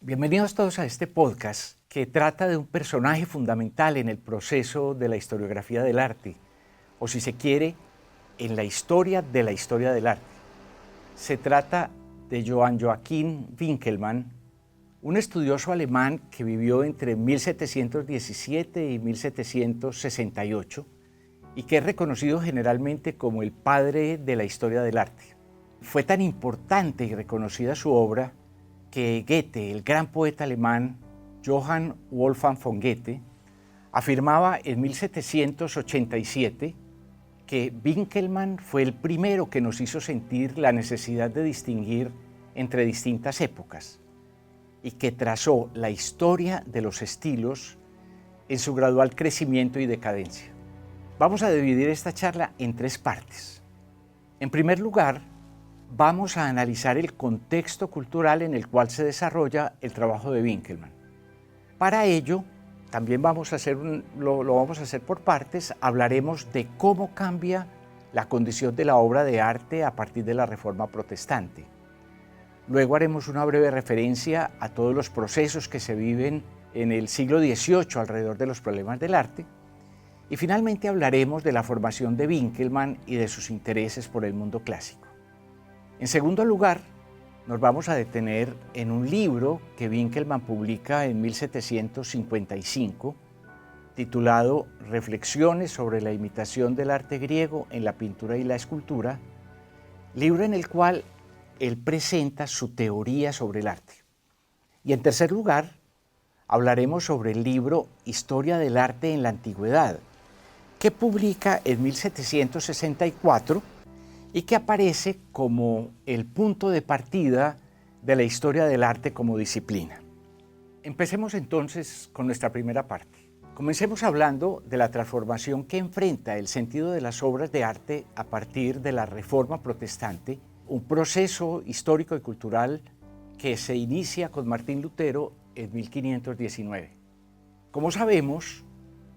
Bienvenidos todos a este podcast que trata de un personaje fundamental en el proceso de la historiografía del arte, o si se quiere, en la historia del arte. Se trata de Johann Joachim Winckelmann, un estudioso alemán que vivió entre 1717 y 1768 y que es reconocido generalmente como el padre de la historia del arte. Fue tan importante y reconocida su obra que Goethe, el gran poeta alemán Johann Wolfgang von Goethe, afirmaba en 1787 que Winckelmann fue el primero que nos hizo sentir la necesidad de distinguir entre distintas épocas y que trazó la historia de los estilos en su gradual crecimiento y decadencia. Vamos a dividir esta charla en tres partes. En primer lugar, vamos a analizar el contexto cultural en el cual se desarrolla el trabajo de Winckelmann. Para ello, también lo vamos a hacer por partes. Hablaremos de cómo cambia la condición de la obra de arte a partir de la Reforma Protestante. Luego haremos una breve referencia a todos los procesos que se viven en el siglo XVIII alrededor de los problemas del arte. Y finalmente hablaremos de la formación de Winckelmann y de sus intereses por el mundo clásico. En segundo lugar, nos vamos a detener en un libro que Winckelmann publica en 1755, titulado Reflexiones sobre la imitación del arte griego en la pintura y la escultura, libro en el cual él presenta su teoría sobre el arte. Y en tercer lugar, hablaremos sobre el libro Historia del arte en la antigüedad, que publica en 1764 y que aparece como el punto de partida de la historia del arte como disciplina. Empecemos entonces con nuestra primera parte. Comencemos hablando de la transformación que enfrenta el sentido de las obras de arte a partir de la Reforma Protestante, un proceso histórico y cultural que se inicia con Martín Lutero en 1519. Como sabemos,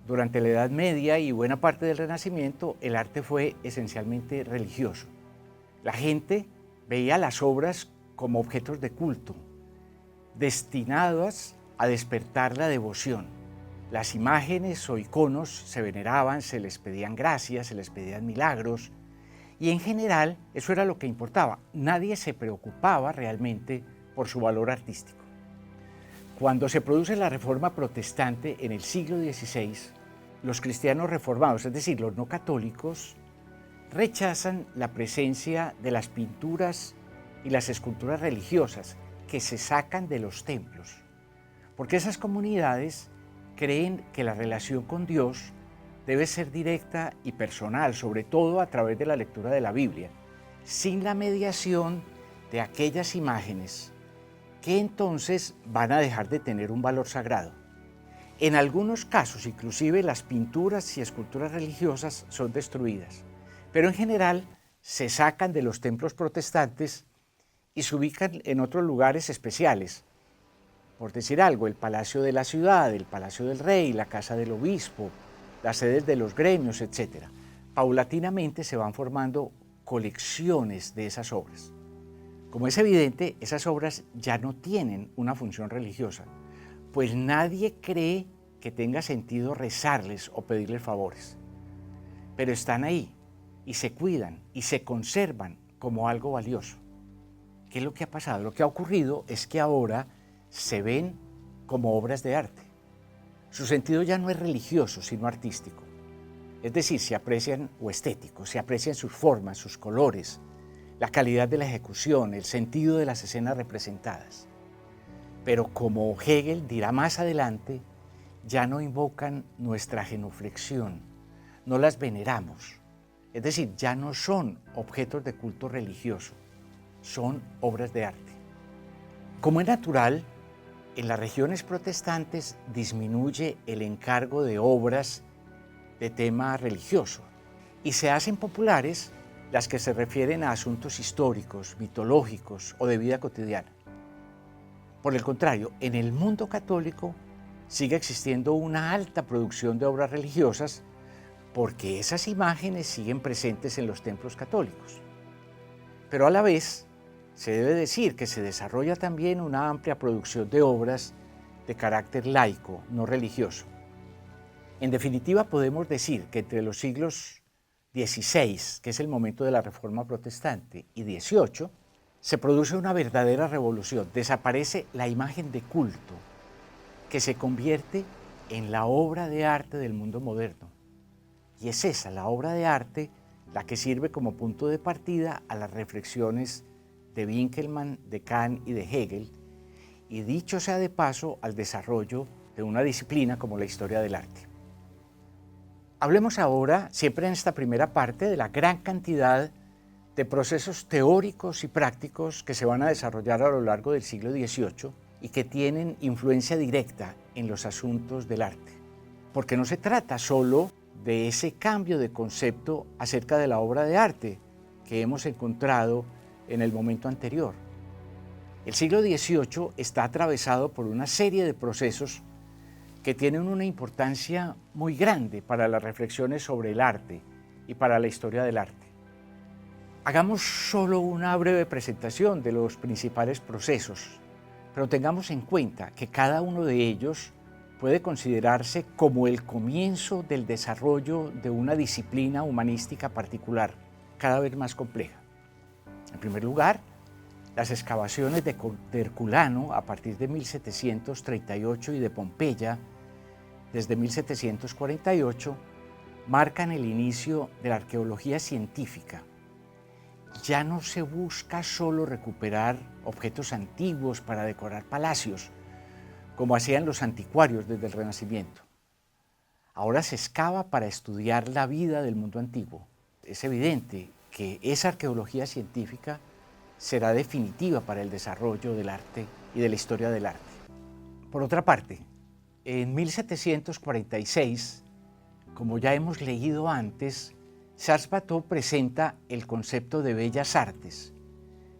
durante la Edad Media y buena parte del Renacimiento, el arte fue esencialmente religioso. La gente veía las obras como objetos de culto, destinadas a despertar la devoción. Las imágenes o iconos se veneraban, se les pedían gracias, se les pedían milagros, y en general eso era lo que importaba. Nadie se preocupaba realmente por su valor artístico. Cuando se produce la Reforma Protestante en el siglo XVI, los cristianos reformados, es decir, los no católicos, rechazan la presencia de las pinturas y las esculturas religiosas que se sacan de los templos, porque esas comunidades creen que la relación con Dios debe ser directa y personal, sobre todo a través de la lectura de la Biblia, sin la mediación de aquellas imágenes que entonces van a dejar de tener un valor sagrado. En algunos casos, inclusive, las pinturas y esculturas religiosas son destruidas, pero en general se sacan de los templos protestantes y se ubican en otros lugares especiales. Por decir algo, el Palacio de la Ciudad, el Palacio del Rey, la Casa del Obispo, las sedes de los gremios, etc. Paulatinamente se van formando colecciones de esas obras. Como es evidente, esas obras ya no tienen una función religiosa, pues nadie cree que tenga sentido rezarles o pedirles favores. Pero están ahí y se cuidan y se conservan como algo valioso. ¿Qué es lo que ha pasado? Lo que ha ocurrido es que ahora se ven como obras de arte. Su sentido ya no es religioso, sino artístico. Es decir, se aprecian o estéticos, se aprecian sus formas, sus colores, la calidad de la ejecución, el sentido de las escenas representadas. Pero como Hegel dirá más adelante, ya no invocan nuestra genuflexión, no las veneramos. Es decir, ya no son objetos de culto religioso, son obras de arte. Como es natural, en las regiones protestantes disminuye el encargo de obras de tema religioso y se hacen populares las que se refieren a asuntos históricos, mitológicos o de vida cotidiana. Por el contrario, en el mundo católico sigue existiendo una alta producción de obras religiosas porque esas imágenes siguen presentes en los templos católicos. Pero a la vez Se debe decir que se desarrolla también una amplia producción de obras de carácter laico, no religioso. En definitiva, podemos decir que entre los siglos XVI, que es el momento de la Reforma Protestante, y XVIII, se produce una verdadera revolución. Desaparece la imagen de culto, que se convierte en la obra de arte del mundo moderno. Y es esa, la obra de arte, la que sirve como punto de partida a las reflexiones de Winckelmann, de Kant y de Hegel, y dicho sea de paso, al desarrollo de una disciplina como la historia del arte. Hablemos ahora, siempre en esta primera parte, de la gran cantidad de procesos teóricos y prácticos que se van a desarrollar a lo largo del siglo XVIII y que tienen influencia directa en los asuntos del arte. Porque no se trata solo de ese cambio de concepto acerca de la obra de arte que hemos encontrado en el momento anterior. El siglo XVIII está atravesado por una serie de procesos que tienen una importancia muy grande para las reflexiones sobre el arte y para la historia del arte. Hagamos solo una breve presentación de los principales procesos, pero tengamos en cuenta que cada uno de ellos puede considerarse como el comienzo del desarrollo de una disciplina humanística particular, cada vez más compleja. En primer lugar, las excavaciones de Herculano a partir de 1738 y de Pompeya desde 1748 marcan el inicio de la arqueología científica. Ya no se busca solo recuperar objetos antiguos para decorar palacios, como hacían los anticuarios desde el Renacimiento. Ahora se excava para estudiar la vida del mundo antiguo. Es evidente que esa arqueología científica será definitiva para el desarrollo del arte y de la historia del arte. Por otra parte, en 1746, como ya hemos leído antes, Charles Bateau presenta el concepto de bellas artes,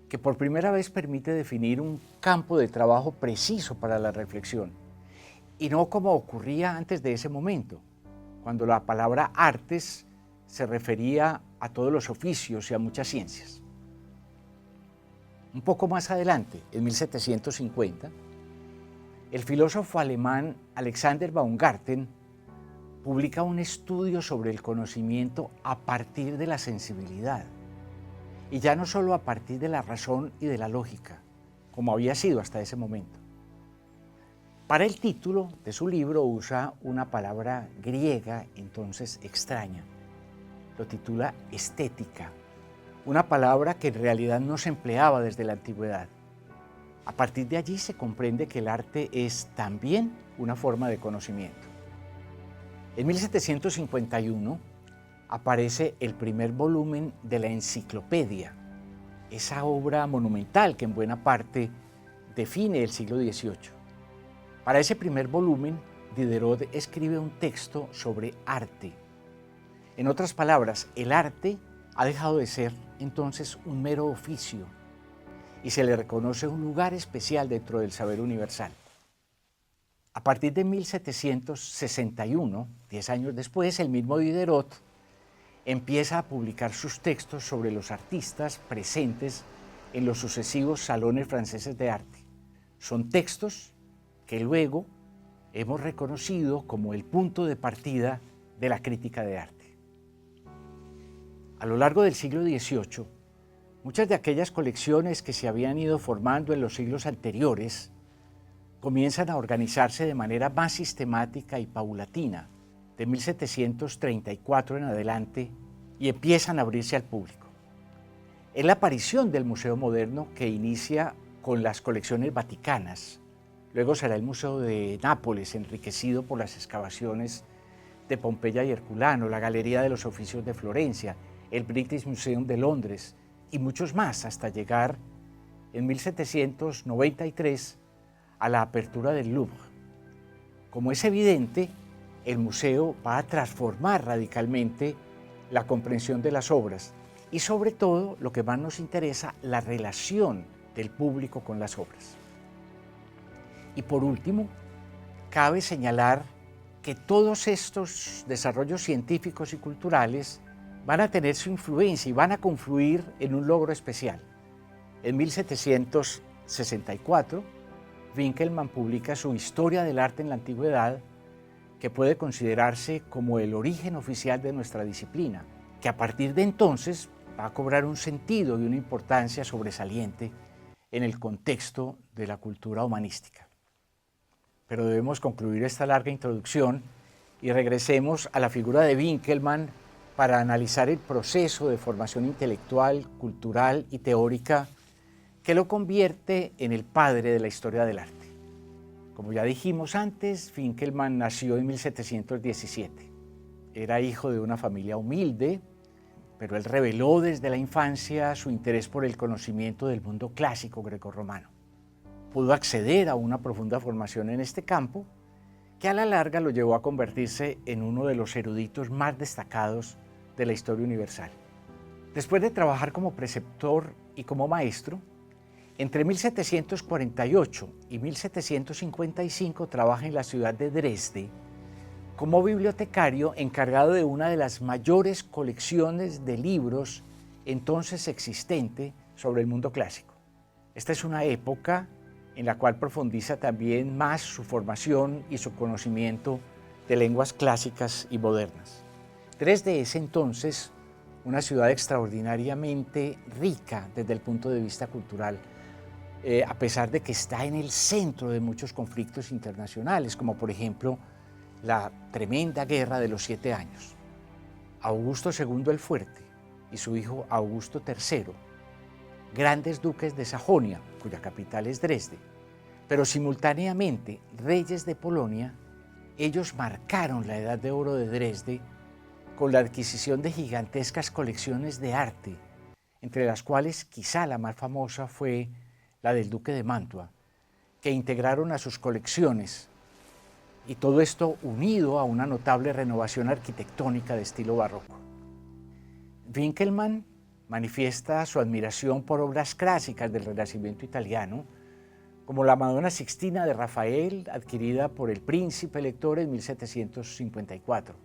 que por primera vez permite definir un campo de trabajo preciso para la reflexión, y no como ocurría antes de ese momento, cuando la palabra artes se refería a todos los oficios y a muchas ciencias. Un poco más adelante, en 1750, el filósofo alemán Alexander Baumgarten publica un estudio sobre el conocimiento a partir de la sensibilidad, y ya no solo a partir de la razón y de la lógica, como había sido hasta ese momento. Para el título de su libro usa una palabra griega entonces extraña. Lo titula estética, una palabra que en realidad no se empleaba desde la antigüedad. A partir de allí se comprende que el arte es también una forma de conocimiento. En 1751 aparece el primer volumen de la Enciclopedia, esa obra monumental que en buena parte define el siglo XVIII. Para ese primer volumen, Diderot escribe un texto sobre arte. En otras palabras, el arte ha dejado de ser entonces un mero oficio y se le reconoce un lugar especial dentro del saber universal. A partir de 1761, 10 años después, el mismo Diderot empieza a publicar sus textos sobre los artistas presentes en los sucesivos salones franceses de arte. Son textos que luego hemos reconocido como el punto de partida de la crítica de arte. A lo largo del siglo XVIII, muchas de aquellas colecciones que se habían ido formando en los siglos anteriores comienzan a organizarse de manera más sistemática y paulatina de 1734 en adelante y empiezan a abrirse al público. Es la aparición del Museo Moderno que inicia con las colecciones vaticanas. Luego será el Museo de Nápoles, enriquecido por las excavaciones de Pompeya y Herculano, la Galería de los Oficios de Florencia, el British Museum de Londres y muchos más, hasta llegar en 1793 a la apertura del Louvre. Como es evidente, el museo va a transformar radicalmente la comprensión de las obras y sobre todo, lo que más nos interesa, la relación del público con las obras. Y por último, cabe señalar que todos estos desarrollos científicos y culturales van a tener su influencia y van a confluir en un logro especial, En 1764, Winckelmann publica su Historia del arte en la antigüedad, que puede considerarse como el origen oficial de nuestra disciplina, que a partir de entonces va a cobrar un sentido y una importancia sobresaliente en el contexto de la cultura humanística. Pero debemos concluir esta larga introducción y regresemos a la figura de Winckelmann para analizar el proceso de formación intelectual, cultural y teórica que lo convierte en el padre de la historia del arte. Como ya dijimos antes, Winckelmann nació en 1717. Era hijo de una familia humilde, pero él reveló desde la infancia su interés por el conocimiento del mundo clásico grecorromano. Pudo acceder a una profunda formación en este campo, que a la larga lo llevó a convertirse en uno de los eruditos más destacados de la historia universal. Después de trabajar como preceptor y como maestro, entre 1748 y 1755 trabaja en la ciudad de Dresde como bibliotecario encargado de una de las mayores colecciones de libros entonces existente sobre el mundo clásico. Esta es una época en la cual profundiza también más su formación y su conocimiento de lenguas clásicas y modernas. Dresde es entonces una ciudad extraordinariamente rica desde el punto de vista cultural, a pesar de que está en el centro de muchos conflictos internacionales, como por ejemplo la tremenda Guerra de los 7 Años. Augusto II el Fuerte y su hijo Augusto III, grandes duques de Sajonia, cuya capital es Dresde, pero simultáneamente reyes de Polonia, ellos marcaron la edad de oro de Dresde con la adquisición de gigantescas colecciones de arte, entre las cuales quizá la más famosa fue la del duque de Mantua, que integraron a sus colecciones, y todo esto unido a una notable renovación arquitectónica de estilo barroco. Winckelmann manifiesta su admiración por obras clásicas del Renacimiento italiano, como la Madonna Sixtina de Rafael, adquirida por el príncipe elector en 1754.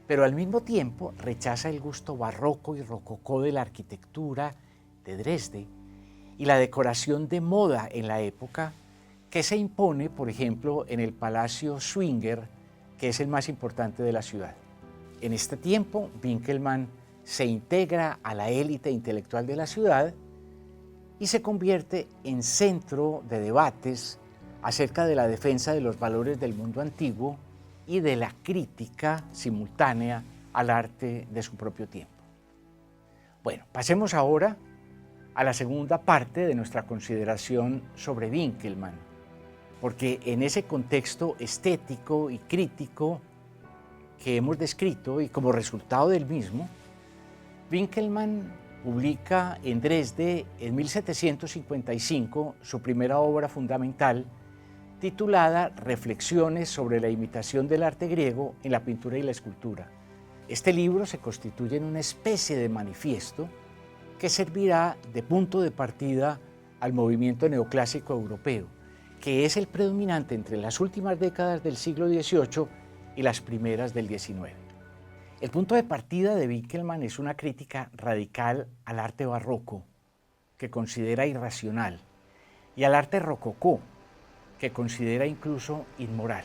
Pero al mismo tiempo rechaza el gusto barroco y rococó de la arquitectura de Dresde y la decoración de moda en la época, que se impone, por ejemplo, en el Palacio Schwinger, que es el más importante de la ciudad. En este tiempo, Winckelmann se integra a la élite intelectual de la ciudad y se convierte en centro de debates acerca de la defensa de los valores del mundo antiguo y de la crítica simultánea al arte de su propio tiempo. Bueno, pasemos ahora a la segunda parte de nuestra consideración sobre Winckelmann, porque en ese contexto estético y crítico que hemos descrito y como resultado del mismo, Winckelmann publica en Dresde en 1755 su primera obra fundamental titulada Reflexiones sobre la imitación del arte griego en la pintura y la escultura. Este libro se constituye en una especie de manifiesto que servirá de punto de partida al movimiento neoclásico europeo, que es el predominante entre las últimas décadas del siglo XVIII y las primeras del XIX. El punto de partida de Winckelmann es una crítica radical al arte barroco, que considera irracional, y al arte rococó, que considera incluso inmoral.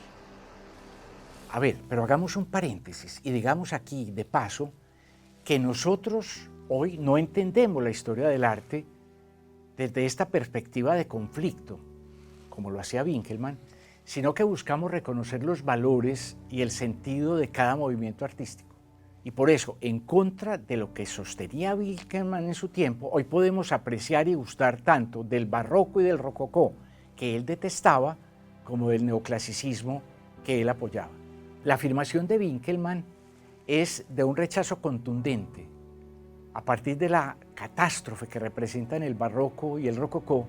A ver, pero hagamos un paréntesis y digamos aquí, de paso, que nosotros hoy no entendemos la historia del arte desde esta perspectiva de conflicto, como lo hacía Winckelmann, sino que buscamos reconocer los valores y el sentido de cada movimiento artístico. Y por eso, en contra de lo que sostenía Winckelmann en su tiempo, hoy podemos apreciar y gustar tanto del barroco y del rococó que él detestaba, como del neoclasicismo que él apoyaba. La afirmación de Winckelmann es de un rechazo contundente. A partir de la catástrofe que representan el barroco y el rococó,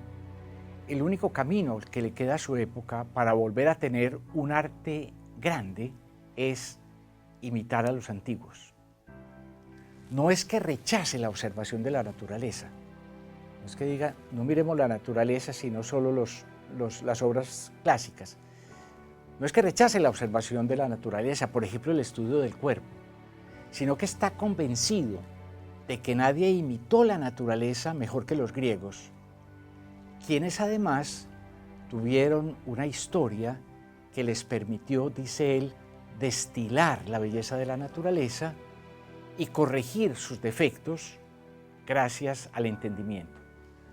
el único camino que le queda a su época para volver a tener un arte grande es imitar a los antiguos. No es que rechace la observación de la naturaleza, no es que diga, no miremos la naturaleza sino solo las obras clásicas. No es que rechace la observación de la naturaleza, por ejemplo el estudio del cuerpo, sino que está convencido de que nadie imitó la naturaleza mejor que los griegos quienes además tuvieron una historia que les permitió, dice él, destilar la belleza de la naturaleza y corregir sus defectos gracias al entendimiento.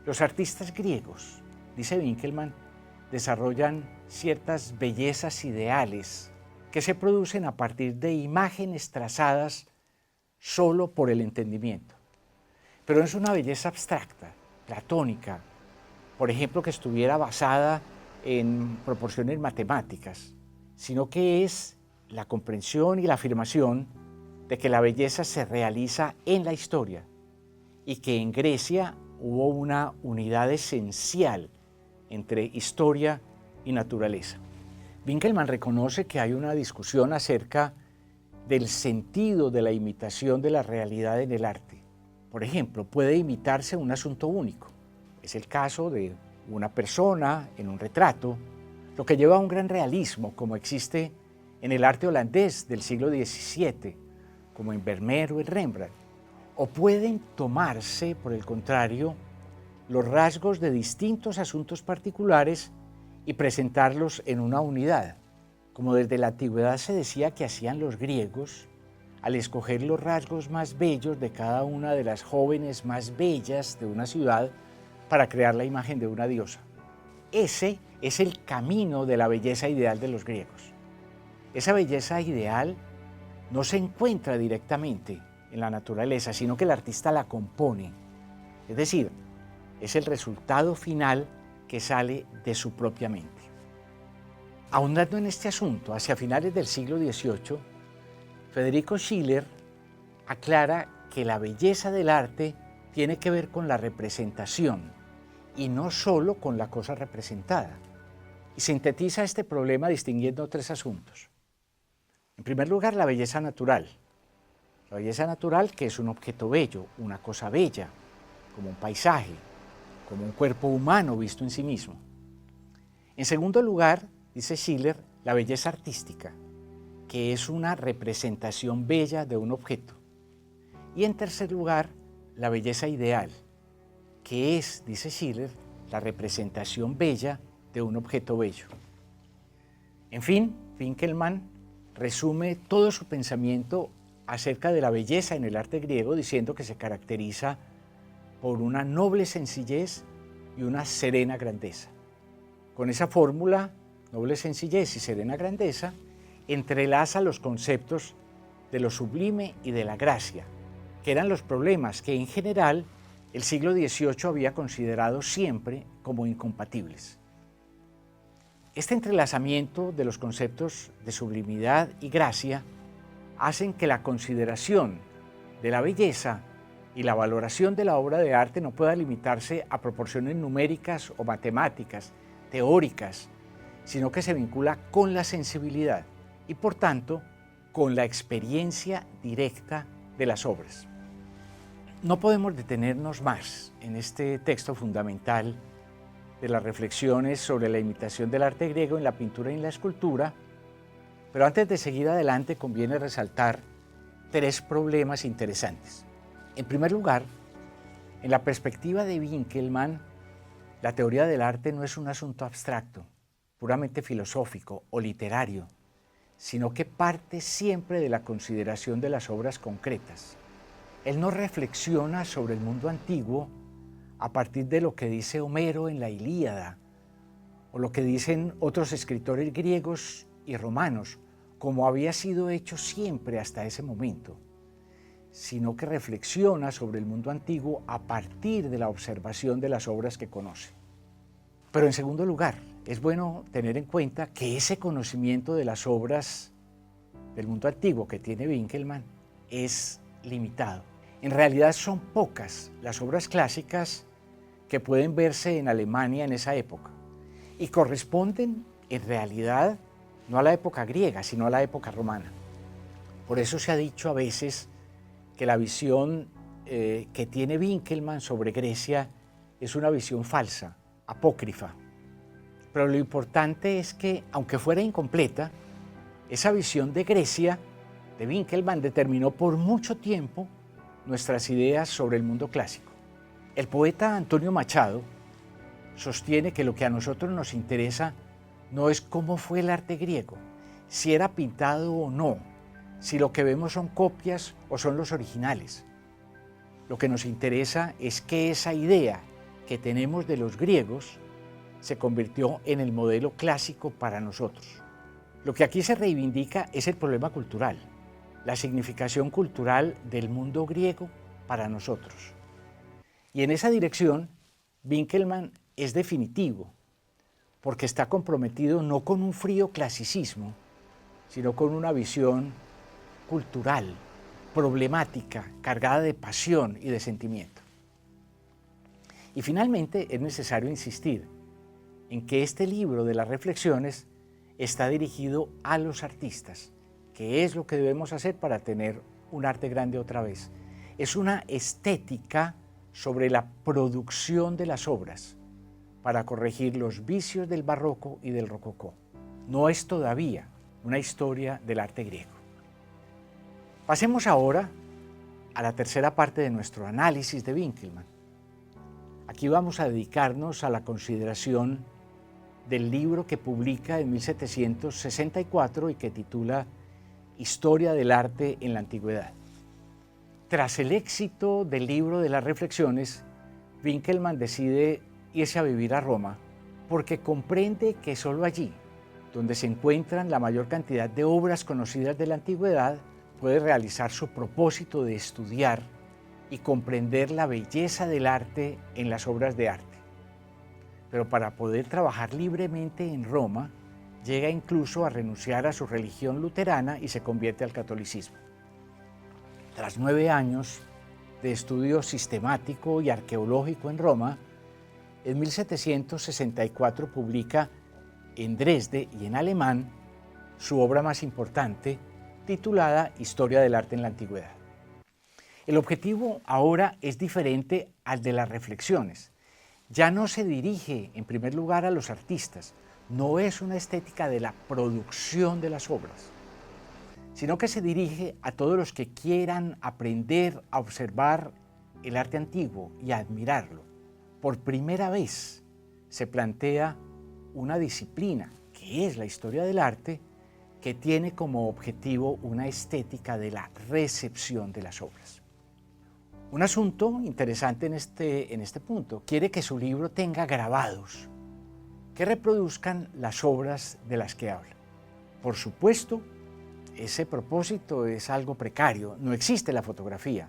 Los artistas griegos, dice Winckelmann, desarrollan ciertas bellezas ideales que se producen a partir de imágenes trazadas solo por el entendimiento. Pero no es una belleza abstracta, platónica, por ejemplo, que estuviera basada en proporciones matemáticas, sino que es la comprensión y la afirmación de que la belleza se realiza en la historia y que en Grecia hubo una unidad esencial entre historia y naturaleza. Winckelmann reconoce que hay una discusión acerca del sentido de la imitación de la realidad en el arte. Por ejemplo, puede imitarse un asunto único. Es el caso de una persona en un retrato, lo que lleva a un gran realismo, como existe en el arte holandés del siglo XVII, como en Vermeer o en Rembrandt. O pueden tomarse, por el contrario, los rasgos de distintos asuntos particulares y presentarlos en una unidad, como desde la antigüedad se decía que hacían los griegos al escoger los rasgos más bellos de cada una de las jóvenes más bellas de una ciudad para crear la imagen de una diosa. Ese es el camino de la belleza ideal de los griegos. Esa belleza ideal no se encuentra directamente en la naturaleza, sino que el artista la compone. Es decir, es el resultado final que sale de su propia mente. Ahondando en este asunto, hacia finales del siglo XVIII, Federico Schiller aclara que la belleza del arte tiene que ver con la representación y no solo con la cosa representada. Y sintetiza este problema distinguiendo tres asuntos. En primer lugar, la belleza natural. La belleza natural, que es un objeto bello, una cosa bella, como un paisaje, como un cuerpo humano visto en sí mismo. En segundo lugar, dice Schiller, la belleza artística, que es una representación bella de un objeto. Y en tercer lugar, la belleza ideal, que es, dice Schiller, la representación bella de un objeto bello. En fin, Winckelmann resume todo su pensamiento acerca de la belleza en el arte griego diciendo que se caracteriza por una noble sencillez y una serena grandeza. Con esa fórmula, noble sencillez y serena grandeza, entrelaza los conceptos de lo sublime y de la gracia, que eran los problemas que en general el siglo XVIII había considerado siempre como incompatibles. Este entrelazamiento de los conceptos de sublimidad y gracia hacen que la consideración de la belleza y la valoración de la obra de arte no pueda limitarse a proporciones numéricas o matemáticas, teóricas, sino que se vincula con la sensibilidad y, por tanto, con la experiencia directa de las obras. No podemos detenernos más en este texto fundamental de las reflexiones sobre la imitación del arte griego en la pintura y en la escultura, pero antes de seguir adelante conviene resaltar tres problemas interesantes. En primer lugar, en la perspectiva de Winckelmann, la teoría del arte no es un asunto abstracto, puramente filosófico o literario, sino que parte siempre de la consideración de las obras concretas. Él no reflexiona sobre el mundo antiguo a partir de lo que dice Homero en la Ilíada o lo que dicen otros escritores griegos y romanos, como había sido hecho siempre hasta ese momento, sino que reflexiona sobre el mundo antiguo a partir de la observación de las obras que conoce. Pero en segundo lugar, es bueno tener en cuenta que ese conocimiento de las obras del mundo antiguo que tiene Winckelmann es limitado. En realidad son pocas las obras clásicas que pueden verse en Alemania en esa época y corresponden en realidad no a la época griega, sino a la época romana. Por eso se ha dicho a veces que la visión que tiene Winckelmann sobre Grecia es una visión falsa, apócrifa. Pero lo importante es que, aunque fuera incompleta, esa visión de Grecia de Winckelmann determinó por mucho tiempo nuestras ideas sobre el mundo clásico. El poeta Antonio Machado sostiene que lo que a nosotros nos interesa no es cómo fue el arte griego, si era pintado o no, si lo que vemos son copias o son los originales. Lo que nos interesa es que esa idea que tenemos de los griegos se convirtió en el modelo clásico para nosotros. Lo que aquí se reivindica es el problema cultural, la significación cultural del mundo griego para nosotros. Y en esa dirección, Winckelmann es definitivo, porque está comprometido no con un frío clasicismo, sino con una visión cultural, problemática, cargada de pasión y de sentimiento. Y finalmente es necesario insistir en que este libro de las reflexiones está dirigido a los artistas, que es lo que debemos hacer para tener un arte grande otra vez. Es una estética sobre la producción de las obras para corregir los vicios del barroco y del rococó. No es todavía una historia del arte griego. Pasemos ahora a la tercera parte de nuestro análisis de Winckelmann. Aquí vamos a dedicarnos a la consideración del libro que publica en 1764 y que titula Historia del arte en la antigüedad. Tras el éxito del libro de las reflexiones, Winckelmann decide irse a vivir a Roma porque comprende que solo allí, donde se encuentran la mayor cantidad de obras conocidas de la antigüedad, puede realizar su propósito de estudiar y comprender la belleza del arte en las obras de arte. Pero para poder trabajar libremente en Roma, llega incluso a renunciar a su religión luterana y se convierte al catolicismo. Tras 9 años de estudio sistemático y arqueológico en Roma, en 1764 publica en Dresde y en alemán su obra más importante, titulada Historia del arte en la antigüedad. El objetivo ahora es diferente al de las reflexiones. Ya no se dirige en primer lugar a los artistas, no es una estética de la producción de las obras, sino que se dirige a todos los que quieran aprender a observar el arte antiguo y a admirarlo. Por primera vez se plantea una disciplina, que es la historia del arte, que tiene como objetivo una estética de la recepción de las obras. Un asunto interesante en este punto, quiere que su libro tenga grabados que reproduzcan las obras de las que habla. Por supuesto, ese propósito es algo precario, no existe la fotografía,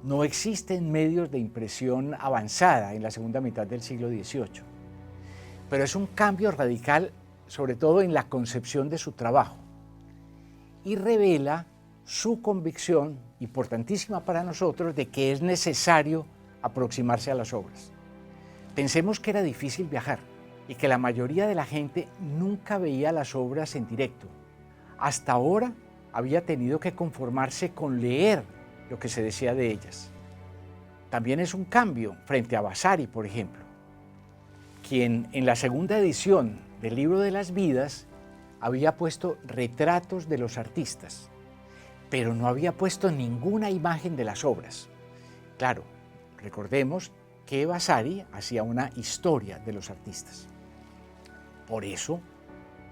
no existen medios de impresión avanzada en la segunda mitad del siglo XVIII, pero es un cambio radical, sobre todo en la concepción de su trabajo, y revela su convicción, importantísima para nosotros, de que es necesario aproximarse a las obras. Pensemos que era difícil viajar y que la mayoría de la gente nunca veía las obras en directo. Hasta ahora había tenido que conformarse con leer lo que se decía de ellas. También es un cambio frente a Vasari, por ejemplo, quien en la segunda edición del Libro de las Vidas había puesto retratos de los artistas, pero no había puesto ninguna imagen de las obras. Claro, recordemos que Vasari hacía una historia de los artistas. Por eso,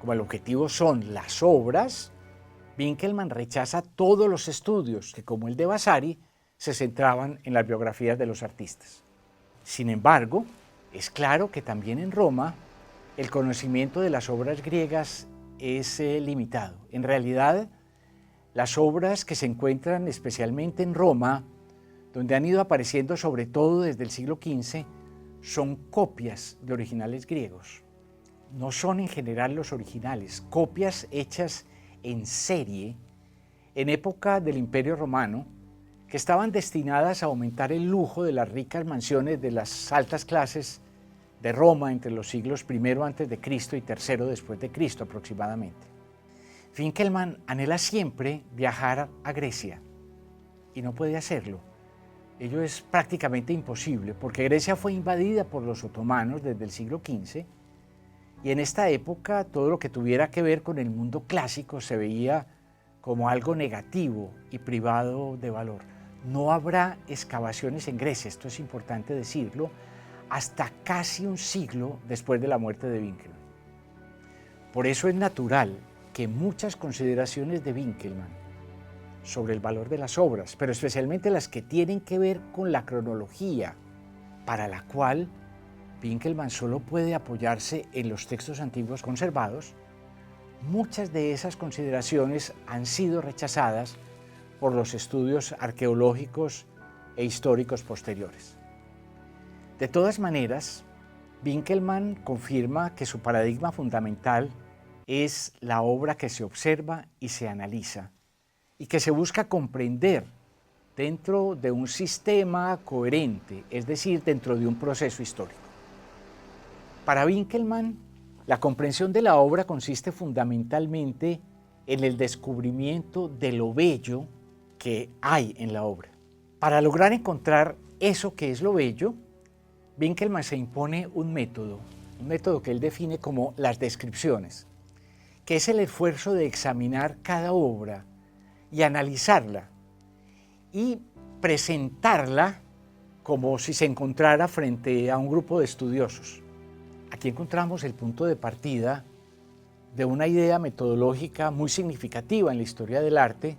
como el objetivo son las obras, Winckelmann rechaza todos los estudios que, como el de Vasari, se centraban en las biografías de los artistas. Sin embargo, es claro que también en Roma el conocimiento de las obras griegas es limitado. En realidad, las obras que se encuentran especialmente en Roma, donde han ido apareciendo sobre todo desde el siglo XV, son copias de originales griegos. No son en general los originales, copias hechas en serie en época del Imperio Romano, que estaban destinadas a aumentar el lujo de las ricas mansiones de las altas clases de Roma entre los siglos I a.C. y III después de Cristo aproximadamente. Winckelmann anhela siempre viajar a Grecia y no puede hacerlo. Ello es prácticamente imposible porque Grecia fue invadida por los otomanos desde el siglo XV y en esta época todo lo que tuviera que ver con el mundo clásico se veía como algo negativo y privado de valor. No habrá excavaciones en Grecia, esto es importante decirlo, hasta casi un siglo después de la muerte de Winckelmann. Por eso es natural que muchas consideraciones de Winckelmann sobre el valor de las obras, pero especialmente las que tienen que ver con la cronología, para la cual Winckelmann solo puede apoyarse en los textos antiguos conservados, muchas de esas consideraciones han sido rechazadas por los estudios arqueológicos e históricos posteriores. De todas maneras, Winckelmann confirma que su paradigma fundamental es la obra que se observa y se analiza, y que se busca comprender dentro de un sistema coherente, es decir, dentro de un proceso histórico. Para Winckelmann, la comprensión de la obra consiste fundamentalmente en el descubrimiento de lo bello que hay en la obra. Para lograr encontrar eso que es lo bello, Winckelmann se impone un método que él define como las descripciones, que es el esfuerzo de examinar cada obra y analizarla y presentarla como si se encontrara frente a un grupo de estudiosos. Aquí encontramos el punto de partida de una idea metodológica muy significativa en la historia del arte,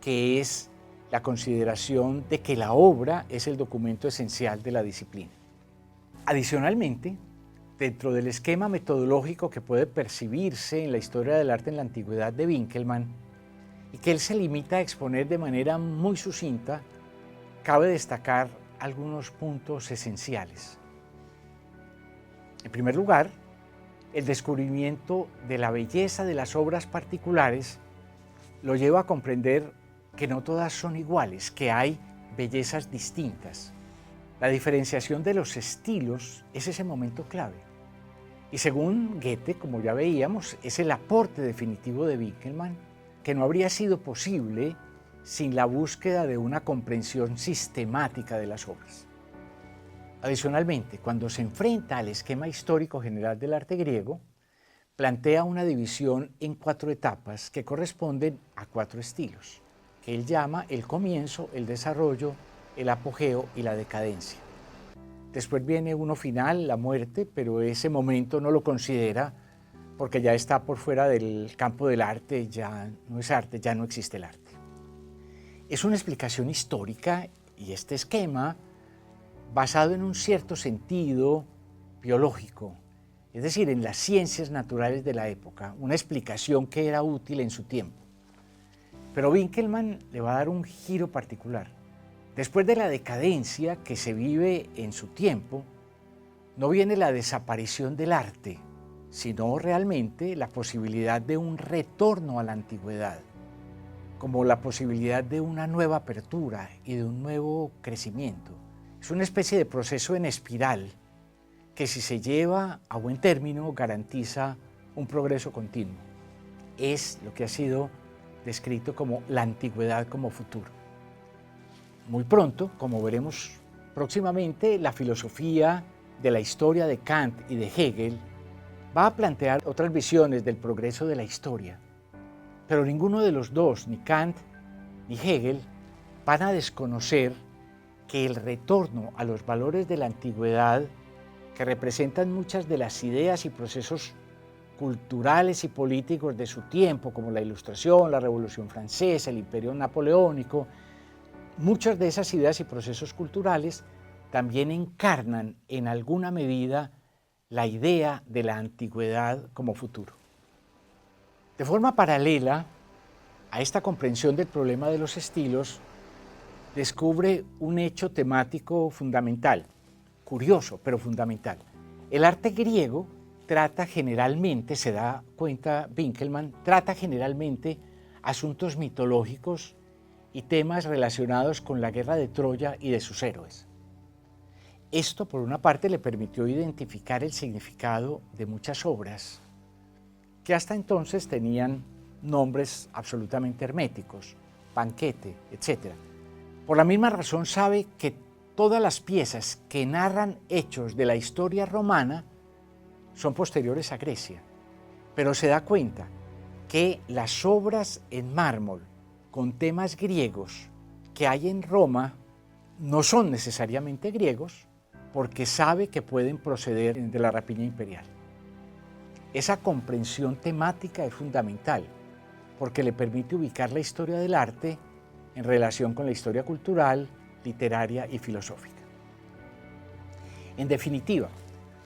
que es la consideración de que la obra es el documento esencial de la disciplina. Adicionalmente, dentro del esquema metodológico que puede percibirse en la historia del arte en la antigüedad de Winckelmann, y que él se limita a exponer de manera muy sucinta, cabe destacar algunos puntos esenciales. En primer lugar, el descubrimiento de la belleza de las obras particulares lo lleva a comprender que no todas son iguales, que hay bellezas distintas. La diferenciación de los estilos es ese momento clave. Y según Goethe, como ya veíamos, es el aporte definitivo de Winckelmann, que no habría sido posible sin la búsqueda de una comprensión sistemática de las obras. Adicionalmente, cuando se enfrenta al esquema histórico general del arte griego, plantea una división en 4 etapas que corresponden a 4 estilos, que él llama el comienzo, el desarrollo, el apogeo y la decadencia. Después viene uno final, la muerte, pero ese momento no lo considera porque ya está por fuera del campo del arte, ya no es arte, ya no existe el arte. Es una explicación histórica y este esquema basado en un cierto sentido biológico, es decir, en las ciencias naturales de la época, una explicación que era útil en su tiempo. Pero Winckelmann le va a dar un giro particular. Después de la decadencia que se vive en su tiempo, no viene la desaparición del arte, sino realmente la posibilidad de un retorno a la antigüedad, como la posibilidad de una nueva apertura y de un nuevo crecimiento. Es una especie de proceso en espiral que, si se lleva a buen término, garantiza un progreso continuo. Es lo que ha sido descrito como la antigüedad como futuro. Muy pronto, como veremos próximamente, la filosofía de la historia de Kant y de Hegel va a plantear otras visiones del progreso de la historia, pero ninguno de los dos, ni Kant ni Hegel, van a desconocer que el retorno a los valores de la antigüedad, que representan muchas de las ideas y procesos culturales y políticos de su tiempo, como la Ilustración, la Revolución Francesa, el Imperio Napoleónico, muchas de esas ideas y procesos culturales también encarnan en alguna medida la idea de la antigüedad como futuro. De forma paralela a esta comprensión del problema de los estilos, descubre un hecho temático fundamental, curioso pero fundamental. El arte griego trata generalmente, se da cuenta Winckelmann, trata generalmente asuntos mitológicos y temas relacionados con la guerra de Troya y de sus héroes. Esto, por una parte, le permitió identificar el significado de muchas obras que hasta entonces tenían nombres absolutamente herméticos, banquete, etc. Por la misma razón sabe que todas las piezas que narran hechos de la historia romana son posteriores a Grecia, pero se da cuenta que las obras en mármol con temas griegos que hay en Roma no son necesariamente griegos, porque sabe que pueden proceder de la rapiña imperial. Esa comprensión temática es fundamental, porque le permite ubicar la historia del arte en relación con la historia cultural, literaria y filosófica. En definitiva,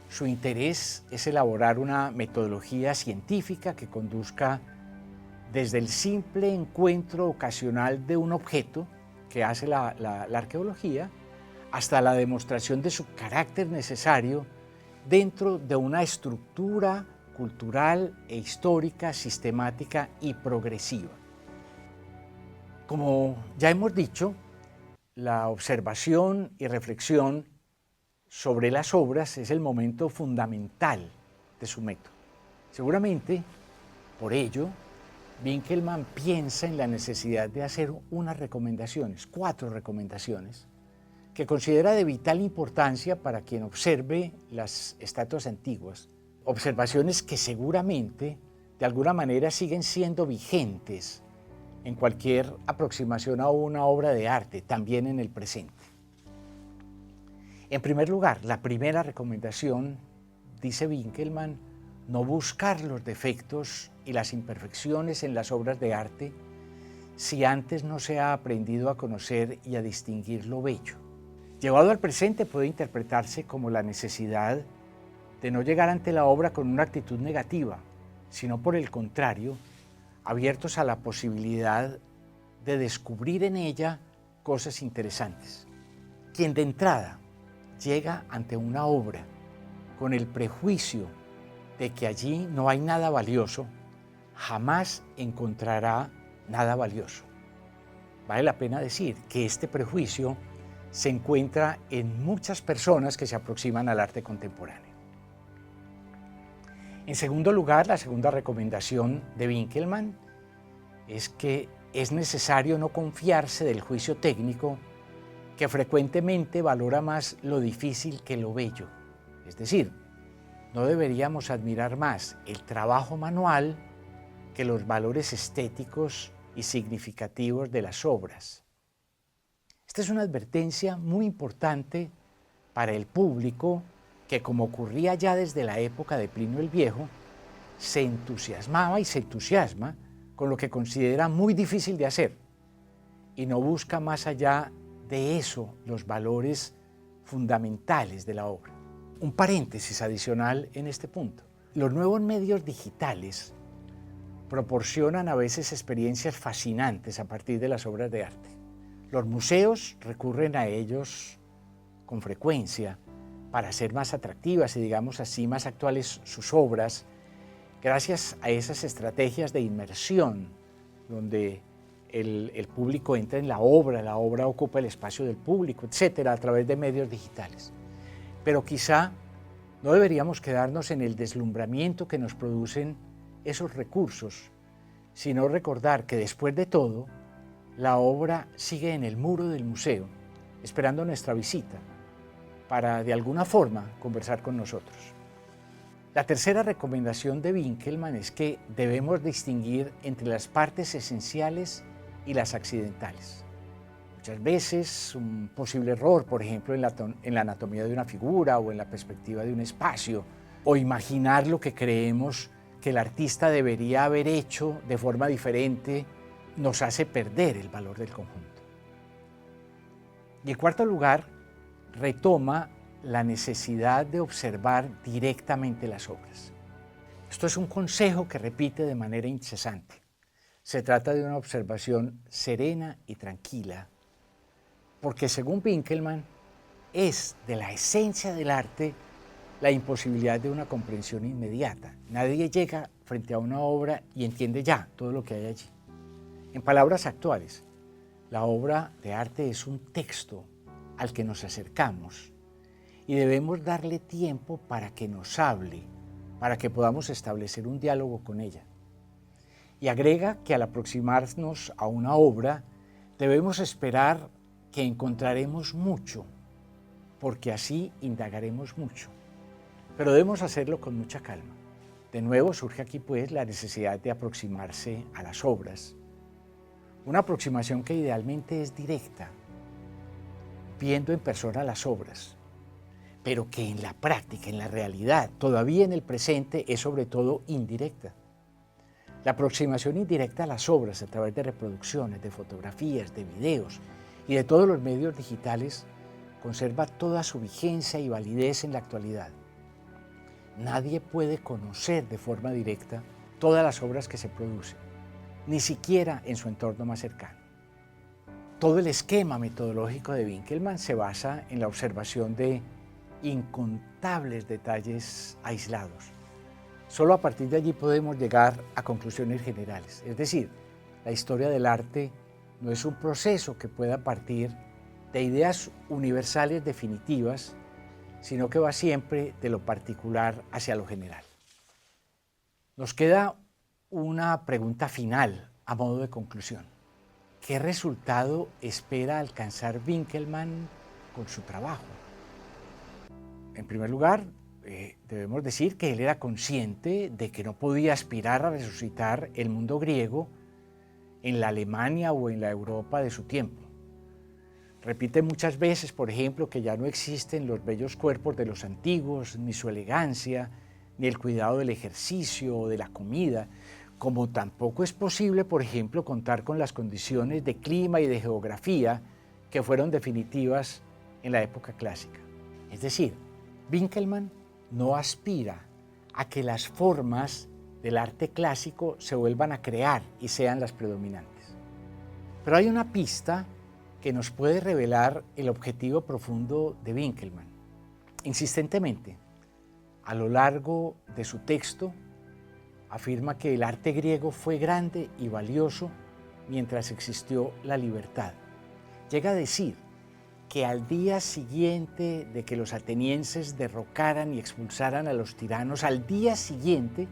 su interés es elaborar una metodología científica que conduzca desde el simple encuentro ocasional de un objeto que hace la arqueología hasta la demostración de su carácter necesario dentro de una estructura cultural e histórica, sistemática y progresiva. Como ya hemos dicho, la observación y reflexión sobre las obras es el momento fundamental de su método. Seguramente, por ello, Winkelmann piensa en la necesidad de hacer unas recomendaciones, 4 recomendaciones, que considera de vital importancia para quien observe las estatuas antiguas. Observaciones que seguramente, de alguna manera, siguen siendo vigentes en cualquier aproximación a una obra de arte, también en el presente. En primer lugar, la primera recomendación, dice Winkelmann, no buscar los defectos y las imperfecciones en las obras de arte si antes no se ha aprendido a conocer y a distinguir lo bello. Llevado al presente puede interpretarse como la necesidad de no llegar ante la obra con una actitud negativa, sino por el contrario, abiertos a la posibilidad de descubrir en ella cosas interesantes. Quien de entrada llega ante una obra con el prejuicio de que allí no hay nada valioso, jamás encontrará nada valioso. Vale la pena decir que este prejuicio se encuentra en muchas personas que se aproximan al arte contemporáneo. En segundo lugar, la segunda recomendación de Winkelmann es que es necesario no confiarse del juicio técnico que frecuentemente valora más lo difícil que lo bello. Es decir, no deberíamos admirar más el trabajo manual que los valores estéticos y significativos de las obras. Esta es una advertencia muy importante para el público que, como ocurría ya desde la época de Plinio el Viejo, se entusiasmaba y se entusiasma con lo que considera muy difícil de hacer y no busca más allá de eso los valores fundamentales de la obra. Un paréntesis adicional en este punto. Los nuevos medios digitales proporcionan a veces experiencias fascinantes a partir de las obras de arte. Los museos recurren a ellos con frecuencia para hacer más atractivas y, digamos así, más actuales sus obras, gracias a esas estrategias de inmersión, donde el público entra en la obra ocupa el espacio del público, etcétera, a través de medios digitales. Pero quizá no deberíamos quedarnos en el deslumbramiento que nos producen esos recursos, sino recordar que después de todo, la obra sigue en el muro del museo, esperando nuestra visita, para de alguna forma conversar con nosotros. La tercera recomendación de Winkelmann es que debemos distinguir entre las partes esenciales y las accidentales. Muchas veces un posible error, por ejemplo, en la anatomía de una figura o en la perspectiva de un espacio, o imaginar lo que creemos que el artista debería haber hecho de forma diferente, nos hace perder el valor del conjunto. Y en cuarto lugar, retoma la necesidad de observar directamente las obras. Esto es un consejo que repite de manera incesante. Se trata de una observación serena y tranquila, porque según Winkelmann, es de la esencia del arte la imposibilidad de una comprensión inmediata. Nadie llega frente a una obra y entiende ya todo lo que hay allí. En palabras actuales, la obra de arte es un texto al que nos acercamos y debemos darle tiempo para que nos hable, para que podamos establecer un diálogo con ella. Y agrega que al aproximarnos a una obra debemos esperar que encontraremos mucho, porque así indagaremos mucho. Pero debemos hacerlo con mucha calma. De nuevo surge aquí pues la necesidad de aproximarse a las obras. Una aproximación que idealmente es directa, viendo en persona las obras. pero que en la práctica, en la realidad, todavía en el presente, es sobre todo indirecta. La aproximación indirecta a las obras a través de reproducciones, de fotografías, de videos y de todos los medios digitales conserva toda su vigencia y validez en la actualidad. Nadie puede conocer de forma directa todas las obras que se producen, ni siquiera en su entorno más cercano. Todo el esquema metodológico de Winkelmann se basa en la observación de incontables detalles aislados. Solo a partir de allí podemos llegar a conclusiones generales. Es decir, la historia del arte no es un proceso que pueda partir de ideas universales definitivas, sino que va siempre de lo particular hacia lo general. Nos queda una pregunta final a modo de conclusión. ¿Qué resultado espera alcanzar Winkelmann con su trabajo? En primer lugar, debemos decir que él era consciente de que no podía aspirar a resucitar el mundo griego en la Alemania o en la Europa de su tiempo. Repite muchas veces, por ejemplo, que ya no existen los bellos cuerpos de los antiguos, ni su elegancia, ni el cuidado del ejercicio o de la comida, como tampoco es posible, por ejemplo, contar con las condiciones de clima y de geografía que fueron definitivas en la época clásica. Es decir, Winkelmann no aspira a que las formas del arte clásico se vuelvan a crear y sean las predominantes. Pero hay una pista que nos puede revelar el objetivo profundo de Winkelmann. Insistentemente, a lo largo de su texto, afirma que el arte griego fue grande y valioso mientras existió la libertad. Llega a decir que al día siguiente de que los atenienses derrocaran y expulsaran a los tiranos, al día siguiente,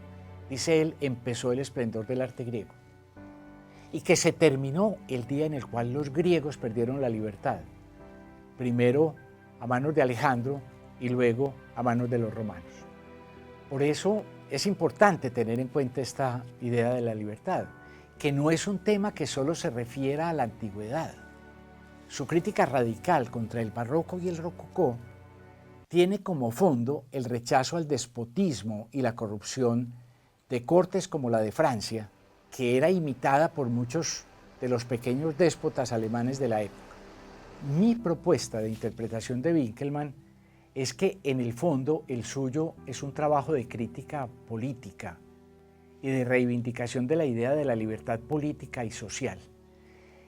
dice él, empezó el esplendor del arte griego. Y que se terminó el día en el cual los griegos perdieron la libertad, primero a manos de Alejandro y luego a manos de los romanos. Por eso es importante tener en cuenta esta idea de la libertad, que no es un tema que solo se refiera a la antigüedad. Su crítica radical contra el barroco y el rococó tiene como fondo el rechazo al despotismo y la corrupción de cortes como la de Francia, que era imitada por muchos de los pequeños déspotas alemanes de la época. Mi propuesta de interpretación de Winkelmann es que en el fondo el suyo es un trabajo de crítica política y de reivindicación de la idea de la libertad política y social.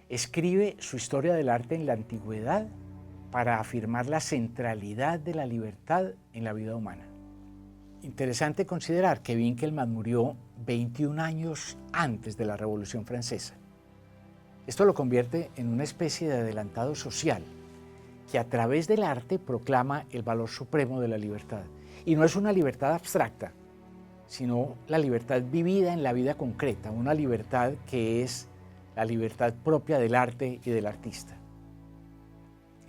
Escribe su historia del arte en la antigüedad para afirmar la centralidad de la libertad en la vida humana. Interesante considerar que Winkelmann murió 21 años antes de la Revolución Francesa. Esto lo convierte en una especie de adelantado social que a través del arte proclama el valor supremo de la libertad. Y no es una libertad abstracta, sino la libertad vivida en la vida concreta, una libertad que es la libertad propia del arte y del artista.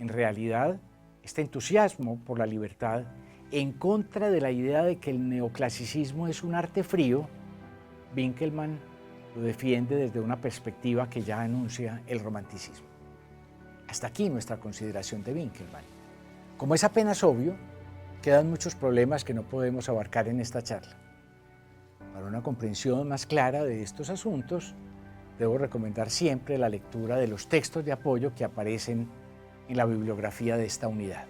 En realidad, este entusiasmo por la libertad, en contra de la idea de que el neoclasicismo es un arte frío, Winkelmann lo defiende desde una perspectiva que ya anuncia el romanticismo. Hasta aquí nuestra consideración de Winkelmann. Como es apenas obvio, quedan muchos problemas que no podemos abarcar en esta charla. Para una comprensión más clara de estos asuntos, debo recomendar siempre la lectura de los textos de apoyo que aparecen en la bibliografía de esta unidad.